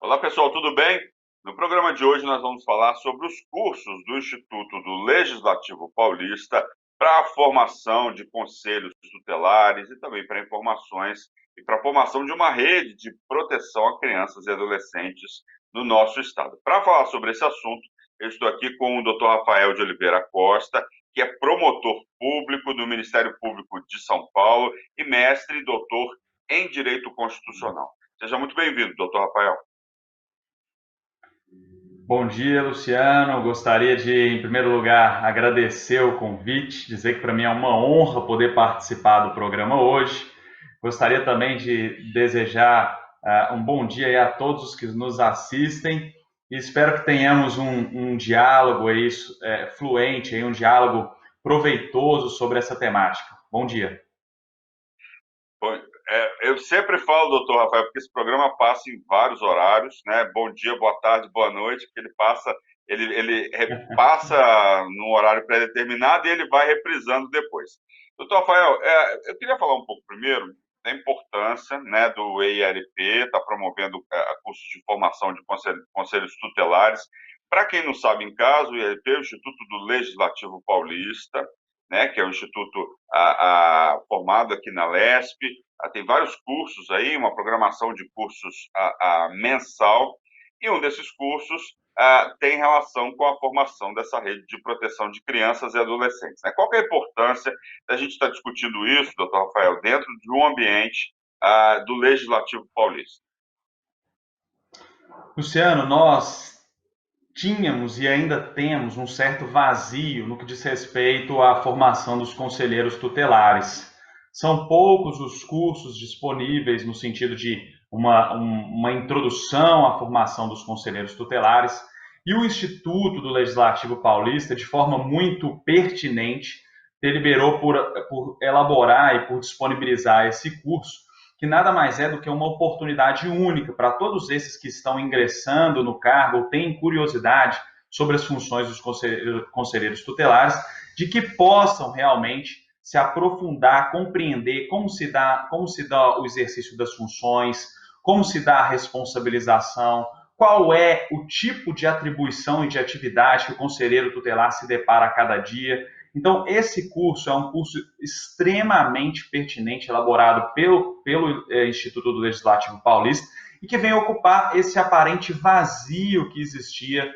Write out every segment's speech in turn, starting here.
Olá, pessoal, tudo bem? No programa de hoje nós vamos falar sobre os cursos do Instituto do Legislativo Paulista para a formação de conselhos tutelares e também para informações e para a formação de uma rede de proteção a crianças e adolescentes no nosso estado. Para falar sobre esse assunto, eu estou aqui com o Dr. Rafael de Oliveira Costa, que é promotor público do Ministério Público de São Paulo e mestre e doutor em Direito Constitucional. Seja muito bem-vindo, doutor Rafael. Bom dia, Luciano. Gostaria de, em primeiro lugar, agradecer o convite, dizer que para mim é uma honra poder participar do programa hoje. Gostaria também de desejar um bom dia aí a todos os que nos assistem e espero que tenhamos um diálogo aí, fluente, aí, um diálogo proveitoso sobre essa temática. Bom dia. Bom, eu sempre falo, doutor Rafael, porque esse programa passa em vários horários, né? Bom dia, boa tarde, boa noite, porque ele repassa num horário pré-determinado e ele vai reprisando depois. Doutor Rafael, eu queria falar um pouco primeiro da importância, né, do EILP, está promovendo cursos de formação de conselhos tutelares. Para quem não sabe, em caso, o EILP é o Instituto do Legislativo Paulista, né, que é um instituto formado aqui na LESP. Tem vários cursos aí, uma programação de cursos mensal, e um desses cursos tem relação com a formação dessa rede de proteção de crianças e adolescentes. Né? Qual que é a importância da gente estar discutindo isso, doutor Rafael, dentro de um ambiente do Legislativo Paulista? Luciano, nós tínhamos e ainda temos um certo vazio no que diz respeito à formação dos conselheiros tutelares. São poucos os cursos disponíveis no sentido de uma introdução à formação dos conselheiros tutelares, e o Instituto do Legislativo Paulista, de forma muito pertinente, deliberou por elaborar e por disponibilizar esse curso, que nada mais é do que uma oportunidade única para todos esses que estão ingressando no cargo ou têm curiosidade sobre as funções dos conselheiros tutelares, de que possam realmente se aprofundar, compreender como se dá o exercício das funções, como se dá a responsabilização, qual é o tipo de atribuição e de atividade que o conselheiro tutelar se depara a cada dia. Então, esse curso é um curso extremamente pertinente, elaborado pelo Instituto do Legislativo Paulista, e que vem ocupar esse aparente vazio que existia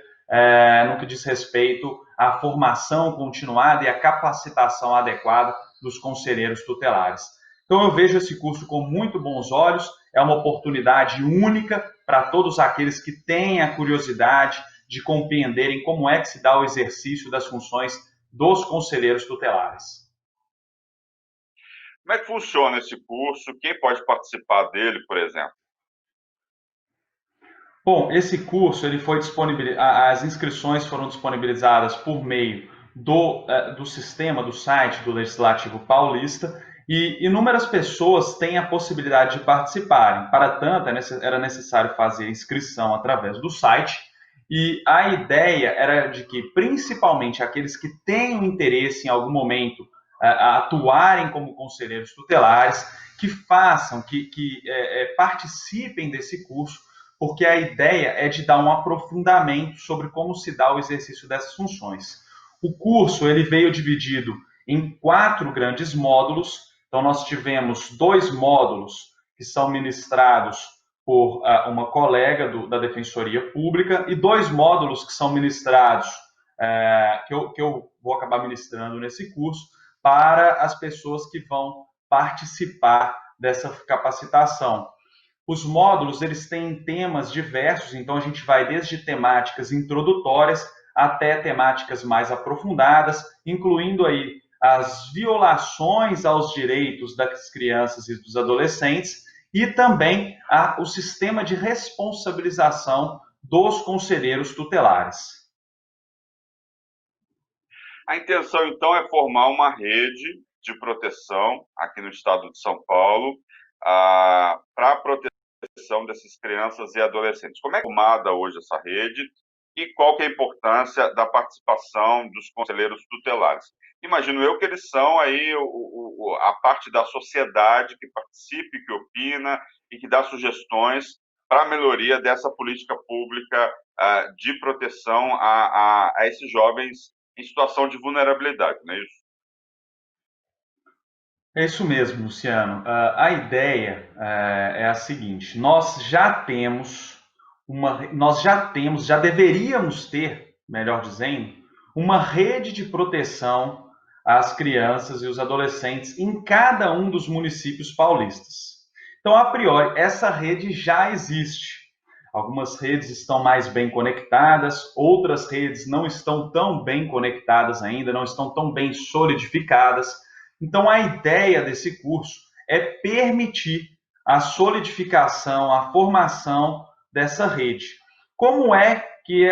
no que diz respeito à formação continuada e à capacitação adequada dos conselheiros tutelares. Então, eu vejo esse curso com muito bons olhos, é uma oportunidade única para todos aqueles que têm a curiosidade de compreenderem como é que se dá o exercício das funções dos conselheiros tutelares. Como é que funciona esse curso? Quem pode participar dele, por exemplo? Bom, esse curso ele foi as inscrições foram disponibilizadas por meio do sistema, do site do Legislativo Paulista, e inúmeras pessoas têm a possibilidade de participarem. Para tanto, era necessário fazer a inscrição através do site, e a ideia era de que, principalmente, aqueles que tenham interesse em algum momento atuarem como conselheiros tutelares, que façam, que participem desse curso, porque a ideia é de dar um aprofundamento sobre como se dá o exercício dessas funções. O curso ele veio dividido em 4 grandes módulos. Então, nós tivemos 2 módulos que são ministrados por uma colega da Defensoria Pública, e 2 módulos que são ministrados, que eu vou acabar ministrando nesse curso, para as pessoas que vão participar dessa capacitação. Os módulos eles têm temas diversos, então a gente vai desde temáticas introdutórias até temáticas mais aprofundadas, incluindo aí as violações aos direitos das crianças e dos adolescentes, e também o sistema de responsabilização dos conselheiros tutelares. A intenção, então, é formar uma rede de proteção aqui no estado de São Paulo para a proteção dessas crianças e adolescentes. Como é formada hoje essa rede e qual que é a importância da participação dos conselheiros tutelares? Imagino eu que eles são aí a parte da sociedade que participe, que opina e que dá sugestões para a melhoria dessa política pública de proteção a esses jovens em situação de vulnerabilidade, não é isso? É isso mesmo, Luciano. A ideia é a seguinte: já deveríamos ter, melhor dizendo, uma rede de proteção às crianças e os adolescentes em cada um dos municípios paulistas. Então, a priori, essa rede já existe. Algumas redes estão mais bem conectadas, outras redes não estão tão bem conectadas ainda, não estão tão bem solidificadas. Então, a ideia desse curso é permitir a solidificação, a formação dessa rede. Como é que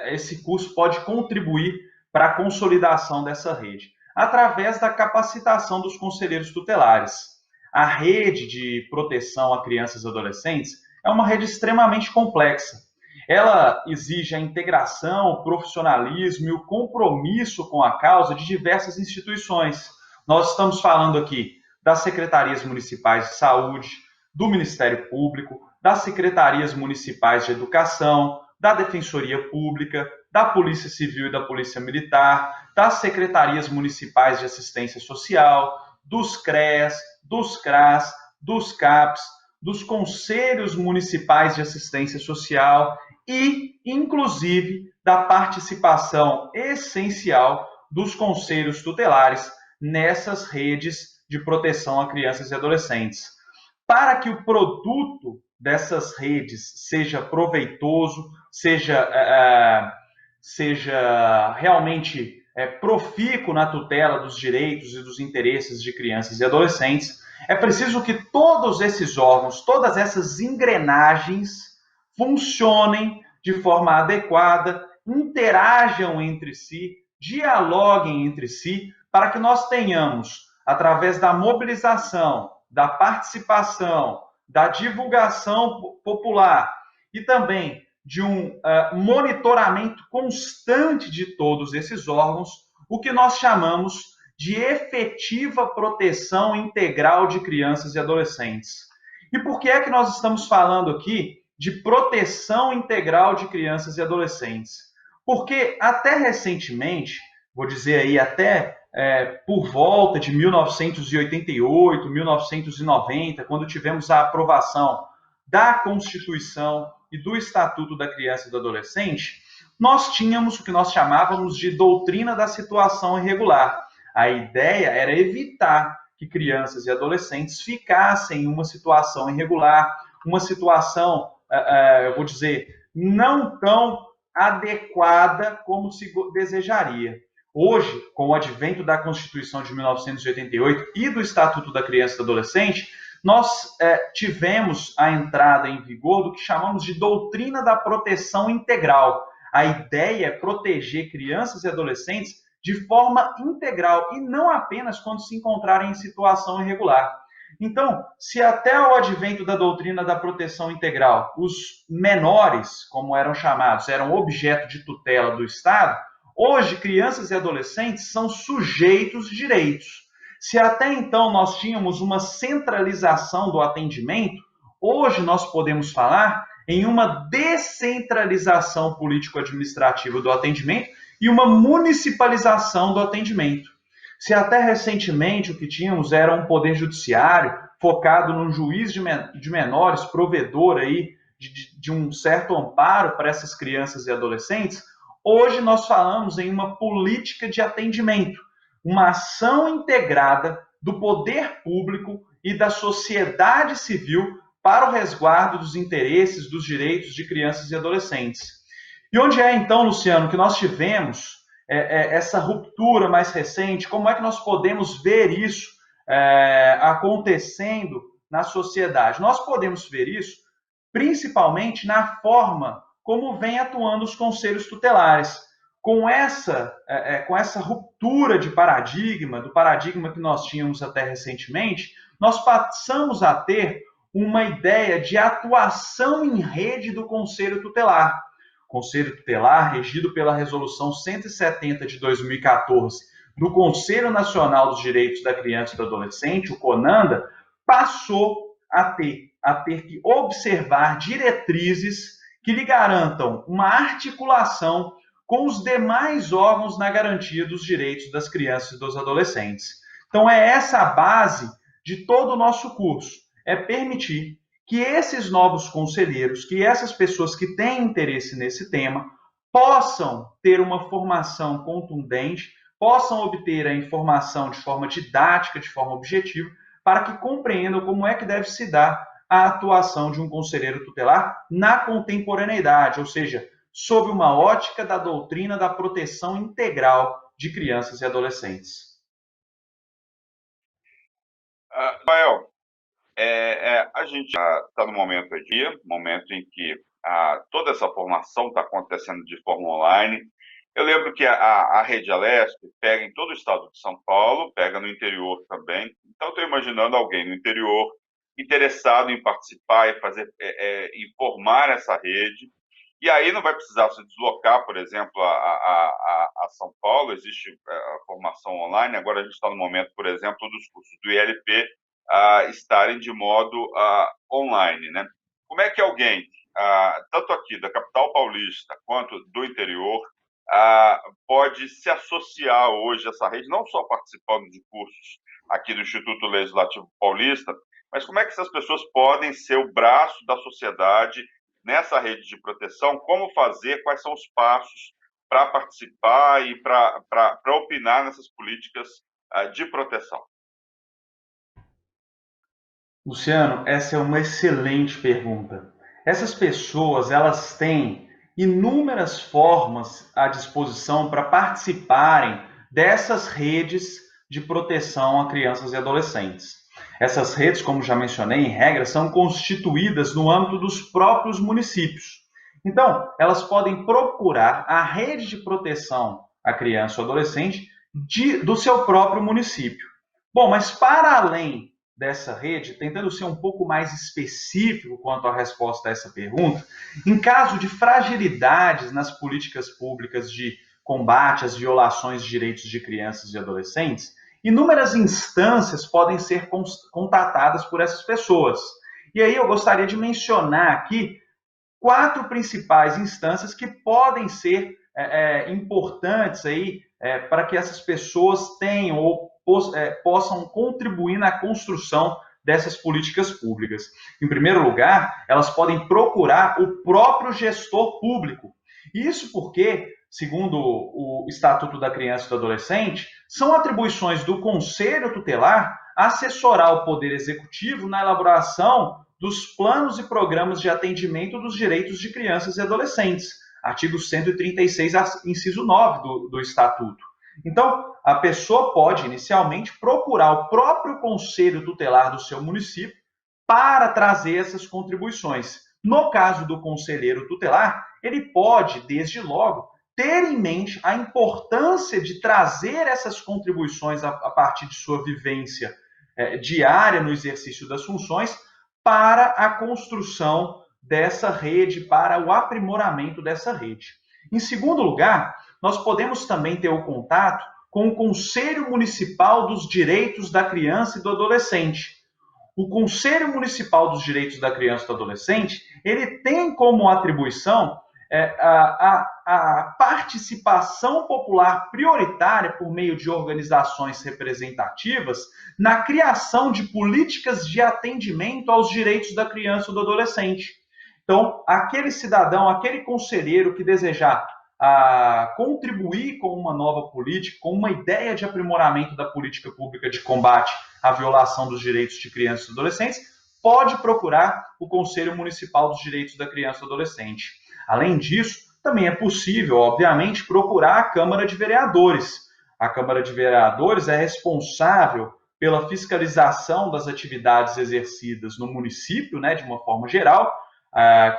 esse curso pode contribuir para a consolidação dessa rede? Através da capacitação dos conselheiros tutelares. A rede de proteção a crianças e adolescentes é uma rede extremamente complexa. Ela exige a integração, o profissionalismo e o compromisso com a causa de diversas instituições. Nós estamos falando aqui das secretarias municipais de saúde, do Ministério Público, das secretarias municipais de educação, da Defensoria Pública, da Polícia Civil e da Polícia Militar, das secretarias municipais de assistência social, dos CREAS, dos CRAS, dos CAPs, dos conselhos municipais de assistência social e, inclusive, da participação essencial dos conselhos tutelares nessas redes de proteção a crianças e adolescentes. Para que o produto dessas redes seja proveitoso, seja realmente profícuo na tutela dos direitos e dos interesses de crianças e adolescentes, é preciso que todos esses órgãos, todas essas engrenagens funcionem de forma adequada, interajam entre si, dialoguem entre si, para que nós tenhamos, através da mobilização, da participação, da divulgação popular e também de um monitoramento constante de todos esses órgãos, o que nós chamamos de efetiva proteção integral de crianças e adolescentes. E por que é que nós estamos falando aqui de proteção integral de crianças e adolescentes? Porque até recentemente, vou dizer aí até por volta de 1988, 1990, quando tivemos a aprovação da Constituição e do Estatuto da Criança e do Adolescente, nós tínhamos o que nós chamávamos de doutrina da situação irregular. A ideia era evitar que crianças e adolescentes ficassem em uma situação irregular, uma situação, eu vou dizer, não tão adequada como se desejaria. Hoje, com o advento da Constituição de 1988 e do Estatuto da Criança e do Adolescente, nós tivemos a entrada em vigor do que chamamos de doutrina da proteção integral. A ideia é proteger crianças e adolescentes de forma integral e não apenas quando se encontrarem em situação irregular. Então, se até o advento da doutrina da proteção integral, os menores, como eram chamados, eram objeto de tutela do Estado, hoje crianças e adolescentes são sujeitos de direitos. Se até então nós tínhamos uma centralização do atendimento, hoje nós podemos falar em uma descentralização político-administrativa do atendimento e uma municipalização do atendimento. Se até recentemente o que tínhamos era um poder judiciário focado num juiz de menores, provedor aí de um certo amparo para essas crianças e adolescentes, hoje nós falamos em uma política de atendimento, uma ação integrada do poder público e da sociedade civil para o resguardo dos interesses, dos direitos de crianças e adolescentes. E onde é então, Luciano, que nós tivemos essa ruptura mais recente? Como é que nós podemos ver isso acontecendo na sociedade? Nós podemos ver isso principalmente na forma como vem atuando os conselhos tutelares. Com essa ruptura de paradigma, do paradigma que nós tínhamos até recentemente, nós passamos a ter uma ideia de atuação em rede do Conselho Tutelar. O Conselho Tutelar, regido pela Resolução 170 de 2014 do Conselho Nacional dos Direitos da Criança e do Adolescente, o CONANDA, passou a ter a ter que observar diretrizes que lhe garantam uma articulação com os demais órgãos na garantia dos direitos das crianças e dos adolescentes. Então, é essa a base de todo o nosso curso, é permitir que esses novos conselheiros, que essas pessoas que têm interesse nesse tema, possam ter uma formação contundente, possam obter a informação de forma didática, de forma objetiva, para que compreendam como é que deve se dar a atuação de um conselheiro tutelar na contemporaneidade, ou seja, sob uma ótica da doutrina da proteção integral de crianças e adolescentes. Rafael, a gente está no momento momento em que toda essa formação está acontecendo de forma online. Eu lembro que a Rede Alesp pega em todo o estado de São Paulo, pega no interior também. Então, estou imaginando alguém no interior interessado em participar e fazer, informar essa rede. E aí não vai precisar se deslocar, por exemplo, a São Paulo, existe a formação online. Agora a gente está no momento, por exemplo, dos cursos do ILP estarem de modo online, né? Como é que alguém, tanto aqui da capital paulista quanto do interior, pode se associar hoje a essa rede, não só participando de cursos aqui do Instituto Legislativo Paulista, mas como é que essas pessoas podem ser o braço da sociedade nessa rede de proteção? Como fazer, quais são os passos para participar e para opinar nessas políticas de proteção? Luciano, essa é uma excelente pergunta. Essas pessoas, elas têm inúmeras formas à disposição para participarem dessas redes de proteção a crianças e adolescentes. Essas redes, como já mencionei, em regra, são constituídas no âmbito dos próprios municípios. Então, elas podem procurar a rede de proteção à criança ou adolescente do seu próprio município. Bom, mas para além dessa rede, tentando ser um pouco mais específico quanto à resposta a essa pergunta, em caso de fragilidades nas políticas públicas de combate às violações de direitos de crianças e adolescentes, inúmeras instâncias podem ser contatadas por essas pessoas. E aí eu gostaria de mencionar aqui 4 principais instâncias que podem ser importantes aí para que essas pessoas tenham ou possam contribuir na construção dessas políticas públicas. Em primeiro lugar, elas podem procurar o próprio gestor público. Isso porque, segundo o Estatuto da Criança e do Adolescente, são atribuições do Conselho Tutelar assessorar o Poder Executivo na elaboração dos planos e programas de atendimento dos direitos de crianças e adolescentes. Artigo 136, inciso 9 do Estatuto. Então, a pessoa pode, inicialmente, procurar o próprio conselho tutelar do seu município para trazer essas contribuições. No caso do conselheiro tutelar, ele pode, desde logo, ter em mente a importância de trazer essas contribuições a partir de sua vivência diária no exercício das funções para a construção dessa rede, para o aprimoramento dessa rede. Em segundo lugar, nós podemos também ter o contato com o Conselho Municipal dos Direitos da Criança e do Adolescente. O Conselho Municipal dos Direitos da Criança e do Adolescente, ele tem como atribuição a participação popular prioritária por meio de organizações representativas na criação de políticas de atendimento aos direitos da criança e do adolescente. Então, aquele cidadão, aquele conselheiro que desejar contribuir com uma nova política, com uma ideia de aprimoramento da política pública de combate à violação dos direitos de crianças e adolescentes, pode procurar o Conselho Municipal dos Direitos da Criança e do Adolescente. Além disso, também é possível, obviamente, procurar a Câmara de Vereadores. A Câmara de Vereadores é responsável pela fiscalização das atividades exercidas no município, né, de uma forma geral,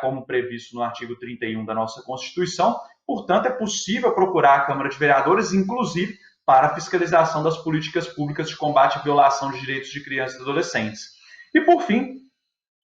como previsto no artigo 31 da nossa Constituição. Portanto, é possível procurar a Câmara de Vereadores, inclusive, para a fiscalização das políticas públicas de combate à violação de direitos de crianças e adolescentes. E, por fim,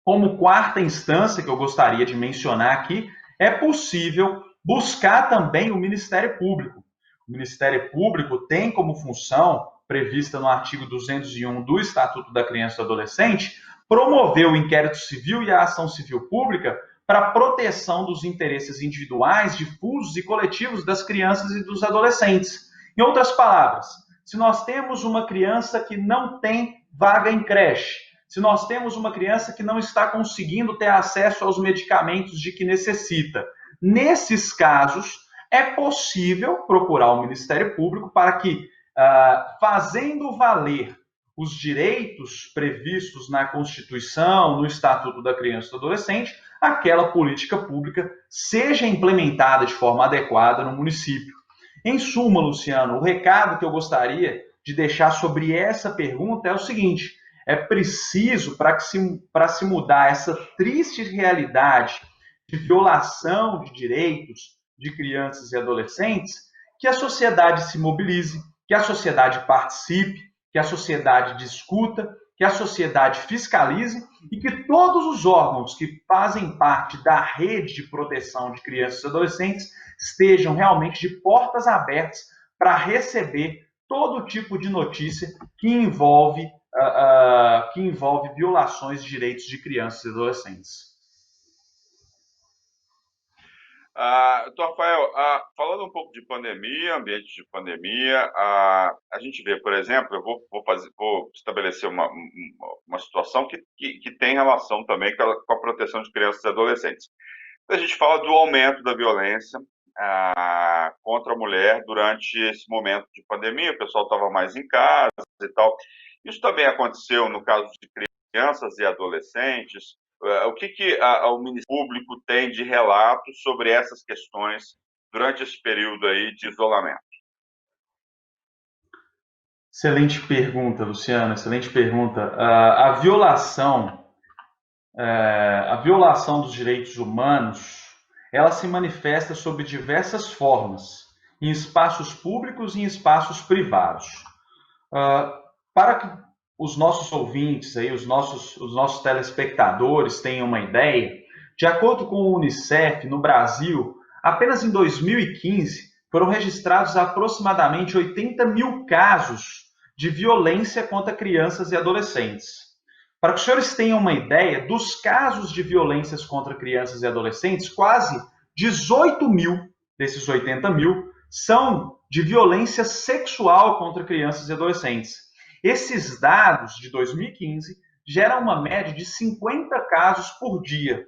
como quarta instância que eu gostaria de mencionar aqui, é possível buscar também o Ministério Público. O Ministério Público tem como função, prevista no artigo 201 do Estatuto da Criança e do Adolescente, promover o inquérito civil e a ação civil pública para a proteção dos interesses individuais, difusos e coletivos das crianças e dos adolescentes. Em outras palavras, se nós temos uma criança que não tem vaga em creche, se nós temos uma criança que não está conseguindo ter acesso aos medicamentos de que necessita, nesses casos, é possível procurar o Ministério Público para que, fazendo valer os direitos previstos na Constituição, no Estatuto da Criança e do Adolescente, aquela política pública seja implementada de forma adequada no município. Em suma, Luciano, o recado que eu gostaria de deixar sobre essa pergunta é o seguinte: é preciso, para se mudar essa triste realidade de violação de direitos de crianças e adolescentes, que a sociedade se mobilize, que a sociedade participe, que a sociedade discuta, que a sociedade fiscalize e que todos os órgãos que fazem parte da rede de proteção de crianças e adolescentes estejam realmente de portas abertas para receber todo tipo de notícia que envolve violações de direitos de crianças e adolescentes. Rafael, falando um pouco de pandemia, ambiente de pandemia, a gente vê, por exemplo, eu vou estabelecer uma situação que tem relação também com a proteção de crianças e adolescentes. A gente fala do aumento da violência contra a mulher durante esse momento de pandemia, o pessoal estava mais em casa e tal. Isso também aconteceu no caso de crianças e adolescentes. O que o Ministério Público tem de relatos sobre essas questões durante esse período aí de isolamento? Excelente pergunta, Luciano, excelente pergunta. A violação dos direitos humanos, ela se manifesta sob diversas formas, em espaços públicos e em espaços privados. Para que os nossos ouvintes, aí, os nossos telespectadores tenham uma ideia, de acordo com o Unicef, no Brasil, apenas em 2015 foram registrados aproximadamente 80 mil casos de violência contra crianças e adolescentes. Para que os senhores tenham uma ideia, dos casos de violências contra crianças e adolescentes, quase 18 mil desses 80 mil são de violência sexual contra crianças e adolescentes. Esses dados de 2015 geram uma média de 50 casos por dia.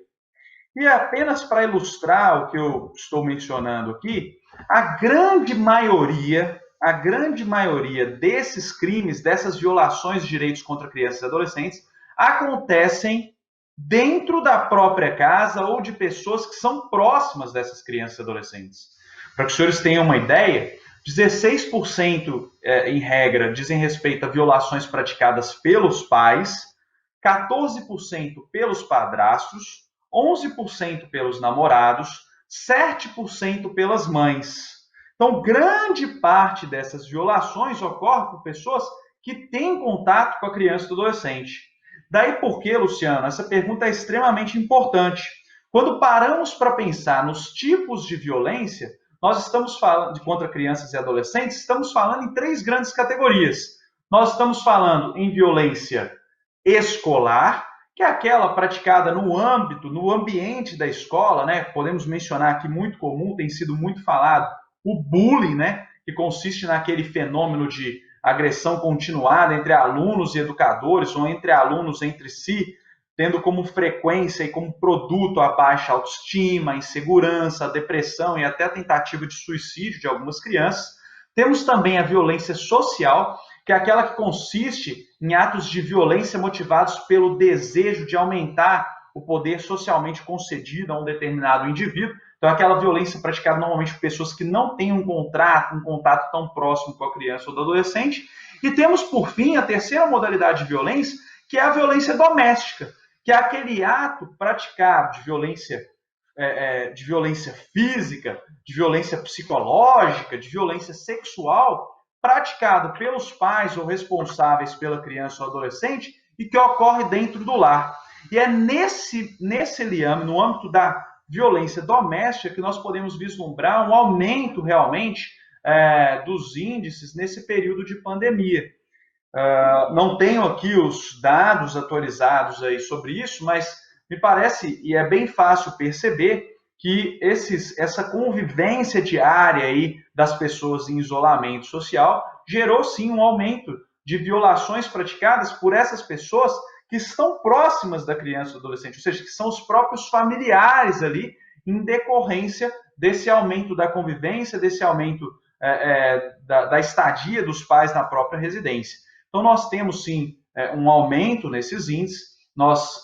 E apenas para ilustrar o que eu estou mencionando aqui, a grande maioria desses crimes, dessas violações de direitos contra crianças e adolescentes, acontecem dentro da própria casa ou de pessoas que são próximas dessas crianças e adolescentes. Para que os senhores tenham uma ideia, 16% em regra dizem respeito a violações praticadas pelos pais, 14% pelos padrastos, 11% pelos namorados, 7% pelas mães. Então, grande parte dessas violações ocorre por pessoas que têm contato com a criança e o adolescente. Daí porque, Luciano, essa pergunta é extremamente importante. Quando paramos para pensar nos tipos de violência, nós estamos falando de contra crianças e adolescentes, estamos falando em 3 grandes categorias. Nós estamos falando em violência escolar, que é aquela praticada no ambiente da escola, né? Podemos mencionar aqui, muito comum, tem sido muito falado, o bullying, né? Que consiste naquele fenômeno de agressão continuada entre alunos e educadores, ou entre alunos entre si, tendo como frequência e como produto a baixa autoestima, a insegurança, a depressão e até a tentativa de suicídio de algumas crianças. Temos também a violência social, que é aquela que consiste em atos de violência motivados pelo desejo de aumentar o poder socialmente concedido a um determinado indivíduo. Então, aquela violência praticada normalmente por pessoas que não têm um contato tão próximo com a criança ou do adolescente. E temos, por fim, a terceira modalidade de violência, que é a violência doméstica, que é aquele ato praticado de violência física, de violência psicológica, de violência sexual, praticado pelos pais ou responsáveis pela criança ou adolescente e que ocorre dentro do lar. E é nesse liame, no âmbito da violência doméstica, que nós podemos vislumbrar um aumento realmente dos índices nesse período de pandemia. Não tenho aqui os dados atualizados aí sobre isso, mas me parece, e é bem fácil perceber, que essa convivência diária aí das pessoas em isolamento social gerou sim um aumento de violações praticadas por essas pessoas que estão próximas da criança e do adolescente, ou seja, que são os próprios familiares ali, em decorrência desse aumento da convivência, desse aumento da estadia dos pais na própria residência. Então, nós temos sim um aumento nesses índices, nós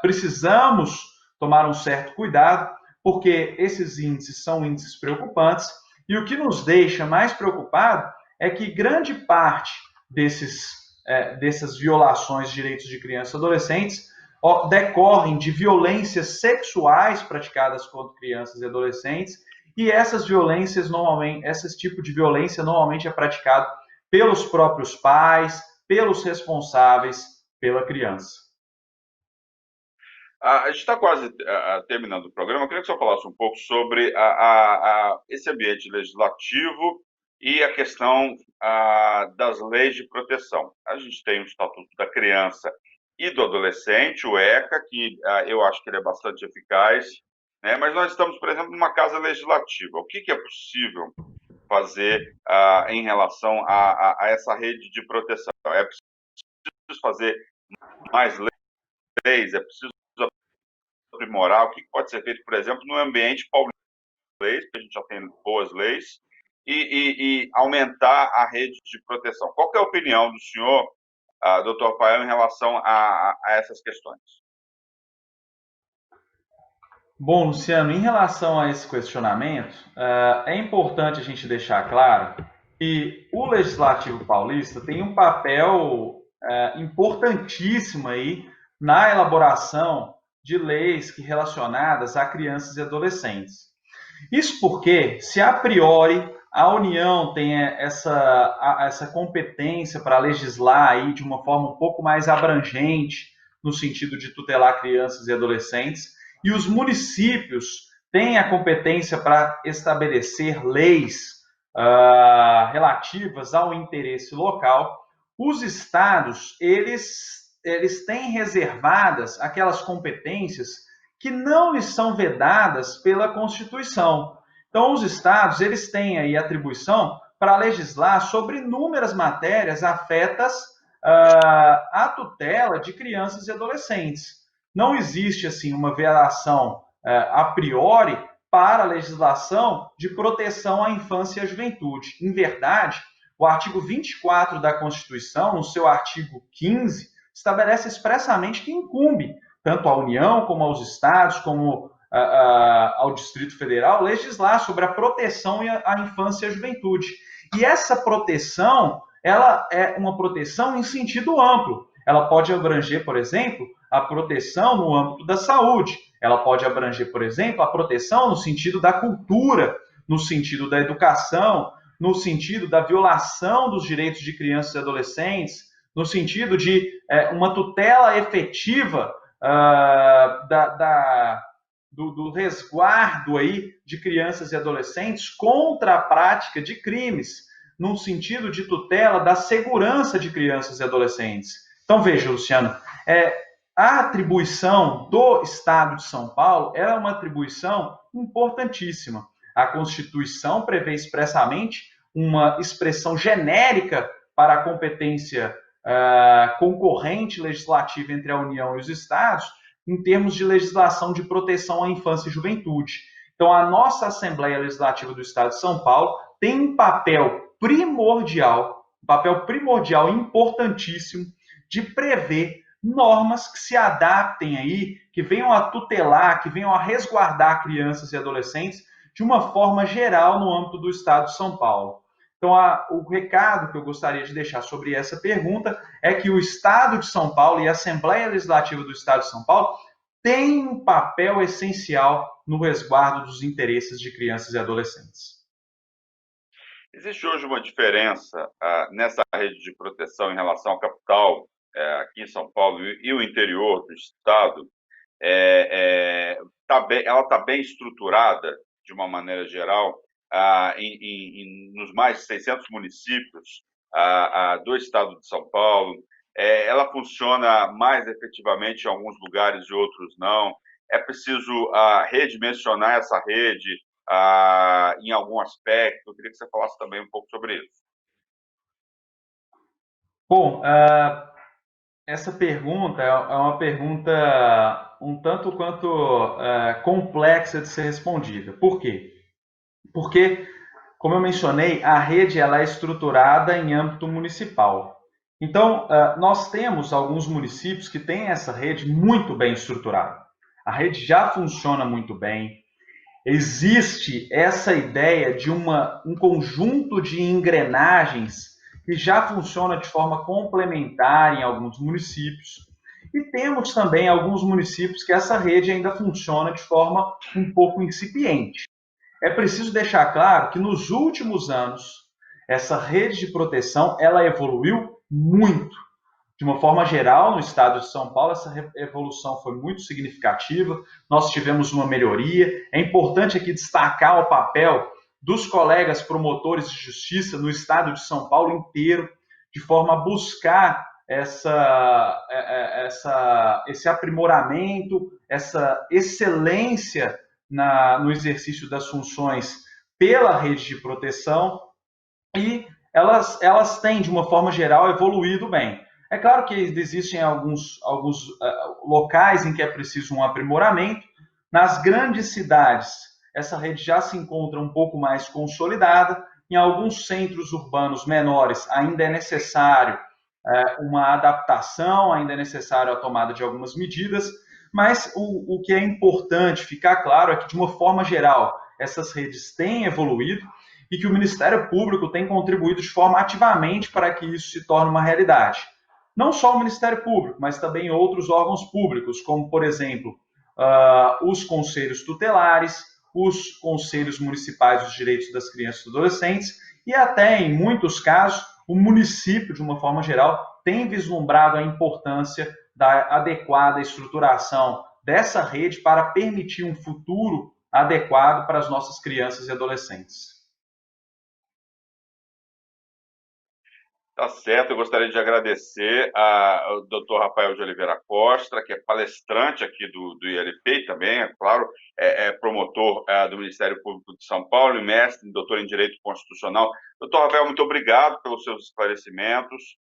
precisamos tomar um certo cuidado, porque esses índices são índices preocupantes, e o que nos deixa mais preocupado é que grande parte dessas violações de direitos de crianças e adolescentes decorrem de violências sexuais praticadas contra crianças e adolescentes, e essas violências normalmente, esse tipo de violência normalmente é praticado pelos próprios pais, pelos responsáveis pela criança. A gente está quase terminando o programa. Eu queria que o senhor falasse um pouco sobre esse ambiente legislativo e a questão das leis de proteção. A gente tem o Estatuto da Criança e do Adolescente, o ECA, que eu acho que ele é bastante eficaz, né? Mas nós estamos, por exemplo, numa casa legislativa. O que é possível fazer em relação a essa rede de proteção? É preciso fazer mais leis? É preciso aprimorar? O que pode ser feito, por exemplo, no ambiente paulista, que a gente já tem boas leis, e aumentar a rede de proteção? Qual que é a opinião do senhor, doutor Pael, em relação a essas questões? Bom, Luciano, em relação a esse questionamento, é importante a gente deixar claro que o Legislativo Paulista tem um papel importantíssimo aí na elaboração de leis relacionadas a crianças e adolescentes. Isso porque, se a priori a União tem essa competência para legislar aí de uma forma um pouco mais abrangente, no sentido de tutelar crianças e adolescentes, e os municípios têm a competência para estabelecer leis relativas ao interesse local, os estados, eles têm reservadas aquelas competências que não lhes são vedadas pela Constituição. Então, os estados, eles têm aí atribuição para legislar sobre inúmeras matérias afetas à tutela de crianças e adolescentes. Não existe, assim, uma vedação a priori para a legislação de proteção à infância e à juventude. Em verdade, o artigo 24 da Constituição, no seu artigo 15, estabelece expressamente que incumbe tanto à União, como aos estados, como ao Distrito Federal, legislar sobre a proteção à infância e à juventude. E essa proteção, ela é uma proteção em sentido amplo. Ela pode abranger, por exemplo, a proteção no âmbito da saúde. Ela pode abranger, por exemplo, a proteção no sentido da cultura, no sentido da educação, no sentido da violação dos direitos de crianças e adolescentes, no sentido de uma tutela efetiva do resguardo aí de crianças e adolescentes contra a prática de crimes, num sentido de tutela da segurança de crianças e adolescentes. Então, veja, Luciano, a atribuição do Estado de São Paulo era uma atribuição importantíssima. A Constituição prevê expressamente uma expressão genérica para a competência concorrente legislativa entre a União e os Estados, em termos de legislação de proteção à infância e juventude. Então, a nossa Assembleia Legislativa do Estado de São Paulo tem um papel primordial importantíssimo, de prever normas que se adaptem aí, que venham a tutelar, que venham a resguardar crianças e adolescentes de uma forma geral no âmbito do Estado de São Paulo. Então, o recado que eu gostaria de deixar sobre essa pergunta é que o Estado de São Paulo e a Assembleia Legislativa do Estado de São Paulo têm um papel essencial no resguardo dos interesses de crianças e adolescentes. Existe hoje uma diferença nessa rede de proteção em relação à capital, aqui em São Paulo, e o interior do Estado? Ela está bem estruturada, de uma maneira geral, nos mais de 600 municípios do Estado de São Paulo? Ela funciona mais efetivamente em alguns lugares e outros não? É preciso redimensionar essa rede em algum aspecto? Eu queria que você falasse também um pouco sobre isso. Bom, essa pergunta é uma pergunta um tanto quanto complexa de ser respondida. Por quê? Porque, como eu mencionei, a rede ela é estruturada em âmbito municipal. Então, nós temos alguns municípios que têm essa rede muito bem estruturada. A rede já funciona muito bem. Existe essa ideia de um conjunto de engrenagens que já funciona de forma complementar em alguns municípios. E temos também alguns municípios que essa rede ainda funciona de forma um pouco incipiente. É preciso deixar claro que nos últimos anos, essa rede de proteção ela evoluiu muito. De uma forma geral, no estado de São Paulo, essa evolução foi muito significativa. Nós tivemos uma melhoria. É importante aqui destacar o papel dos colegas promotores de justiça no estado de São Paulo inteiro, de forma a buscar esse aprimoramento, essa excelência no exercício das funções pela rede de proteção, e elas têm, de uma forma geral, evoluído bem. É claro que existem alguns locais em que é preciso um aprimoramento. Nas grandes cidades, essa rede já se encontra um pouco mais consolidada. Em alguns centros urbanos menores, ainda é necessário uma adaptação, ainda é necessário a tomada de algumas medidas, mas o que é importante ficar claro é que, de uma forma geral, essas redes têm evoluído e que o Ministério Público tem contribuído de forma ativamente para que isso se torne uma realidade. Não só o Ministério Público, mas também outros órgãos públicos, como, por exemplo, os conselhos tutelares, os conselhos municipais dos direitos das crianças e adolescentes, e até, em muitos casos, o município, de uma forma geral, tem vislumbrado a importância da adequada estruturação dessa rede para permitir um futuro adequado para as nossas crianças e adolescentes. Tá certo, eu gostaria de agradecer ao Dr. Rafael de Oliveira Costa, que é palestrante aqui do ILP e também, é claro, é promotor do Ministério Público de São Paulo e mestre, doutor em Direito Constitucional. Dr. Rafael, muito obrigado pelos seus esclarecimentos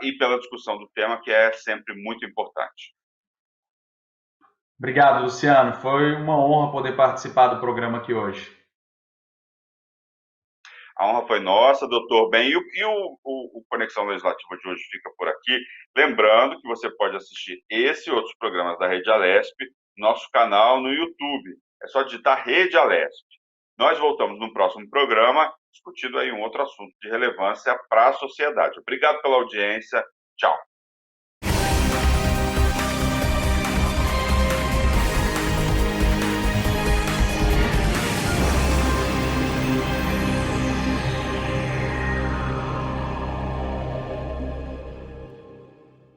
e pela discussão do tema, que é sempre muito importante. Obrigado, Luciano. Foi uma honra poder participar do programa aqui hoje. A honra foi nossa, doutor. Bem, o Conexão Legislativa de hoje fica por aqui. Lembrando que você pode assistir esse e outros programas da Rede Alesp no nosso canal no YouTube. É só digitar Rede Alesp. Nós voltamos no próximo programa, discutindo aí um outro assunto de relevância para a sociedade. Obrigado pela audiência. Tchau.